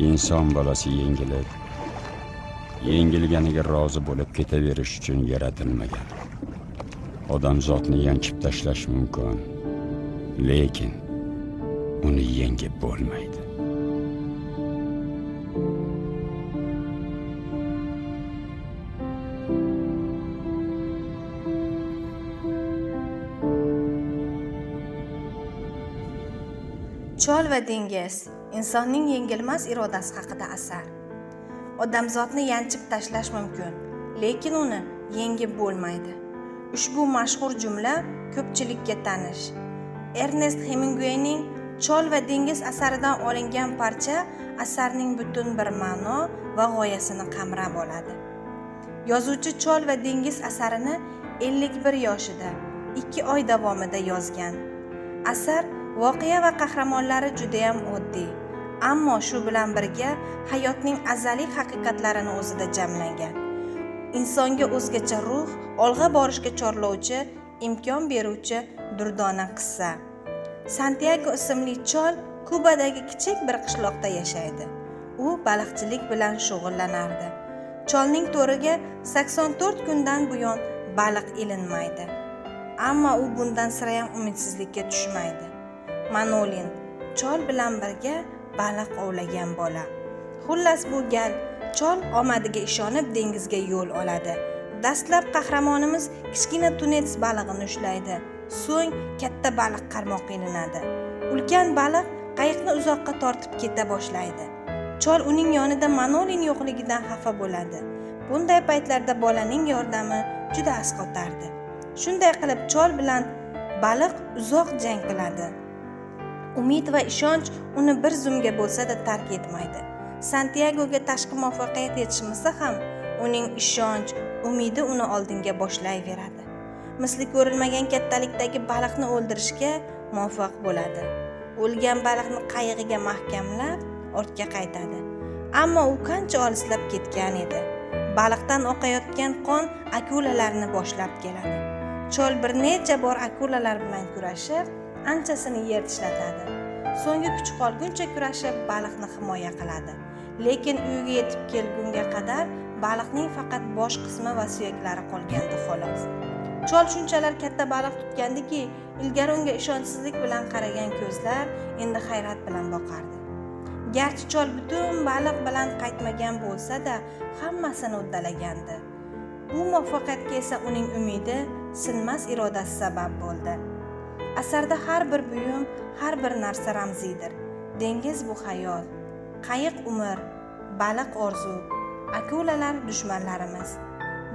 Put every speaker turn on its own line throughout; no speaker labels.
inson bolasi yengilganiga rozi bo'lib ketaverish uchun yaratilmagan. Odamzodni yanchib tashlash mumkin, lekin uni yengib bo'lmaydi.
Chol va dengiz insonning yengilmas irodasi haqida asar. Odamzodni yanchib tashlash mumkin, lekin uni yengib bo'lmaydi. Ushbu mashhur jumla ko'pchilikka tanish. Ernest Hemingwayning Chol va dengiz asaridan olingan parcha asarning butun bir ma'no va g'oyasini qamrab oladi. Yozuvchi Chol va dengiz asarini 51 yoshida 2 oy davomida yozgan. Asar voqea va qahramonlari juda ham oddiy, ammo shu bilan birga hayotning azaliy haqiqatlarini o'zida jamlangan. Insonga o'zgacha ruh, olg'a borishga chorlovchi, imkon beruvchi durdona qissa. Santiago ismli chol Kubadagi kichik bir qishloqda yashaydi. U baliqchilik bilan shug'ullanardi. Cholning to'riga 84 kundan buyon baliq ilinmaydi. Ammo u bundan sira ham umidsizlikka tushmaydi. Manolin chol bilan birga baliq ovlagan bola. Xullas bu gal chol omadiga ishonib dengizga yo'l oladi. Dastlab qahramonimiz kichkina tunets balig'ini ushlaydi. So'ng katta baliq qarmoq ilinadi. Ulkan baliq qayiqni uzoqqa tortib keta boshlaydi. Chol uning yonida Manolin yo'qligidan xafa bo'ladi. Bunday paytlarda bolaning yordami juda asqotardi. Shunday qilib chol bilan baliq uzoq jang qiladi. Umid va ishonch uni bir zumga bo'lsa-da tark etmaydi. Santiagoga tashqi muvaffaqiyat yetishmasa ham, uning ishonch, umidi uni oldinga boshlayveradi. Misli ko'rilmagan kattalikdagi baliqni o'ldirishga muvaffaq bo'ladi. O'lgan baliqni qayig'iga mahkamlab, ortga qaytadi. Ammo u qancha olislab ketgan edi. Baliqdan oqayotgan qon akulalarni boshlab keladi. Chol bir necha bor akulalar bilan kurashib, anchasini yer tishlatadi. So'nggi kuch qolguncha kurashib baliqni himoya qiladi. Lekin uyiga yetib kelgunga qadar baliqning faqat bosh qismi va suyaklari qolgandi xolos. Chol shunchalar katta baliq tutgandiki, ilgari unga ishonchsizlik bilan qaragan ko'zlar endi hayrat bilan boqardi. Garchi chol butun baliq bilan qaytmagan bo'lsa-da, hammasini uddalagandi. Bu muvaffaqiyatga esa uning umidi, sinmas irodasi sabab bo'ldi. Asarda har bir buyum, har bir narsa ramziydir. Dengiz bu hayot, qayiq umr, baliq orzu, akulalar dushmanlarimiz.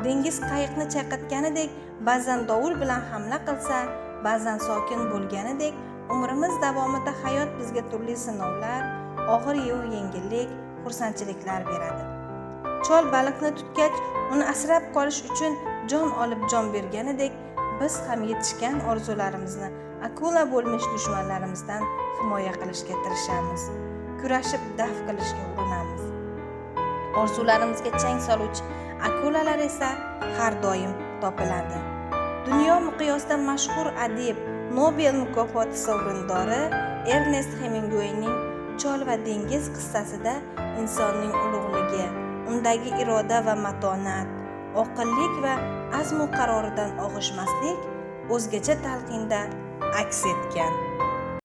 Dengiz qayiqni chayqatganidek ba'zan dovul bilan hamla qilsa, ba'zan sokin bo'lganidek umrimiz davomida hayot bizga turli sinovlar, og'ir-yu yengillik, xursandchiliklar beradi. Chol baliqni tutgach, uni asrab qolish uchun jon olib jon berganidek, biz ham yetishgan orzularimizni akula bo'lmish dushmanlarimizdan himoya qilishga tirishamiz. Kurashib daf qilishga urinamiz. Orzularimizga chang soluvchi akulalar esa har doim topiladi. Dunyo miqyosida mashhur adib, Nobel mukofoti sovrindori Ernest Hemingwayning Chol va dengiz qissasida insonning ulug'ligi, undagi iroda va matonat, oqillik va azmu qaroridan og'ishmaslik o'zgacha talqinda aks etgan.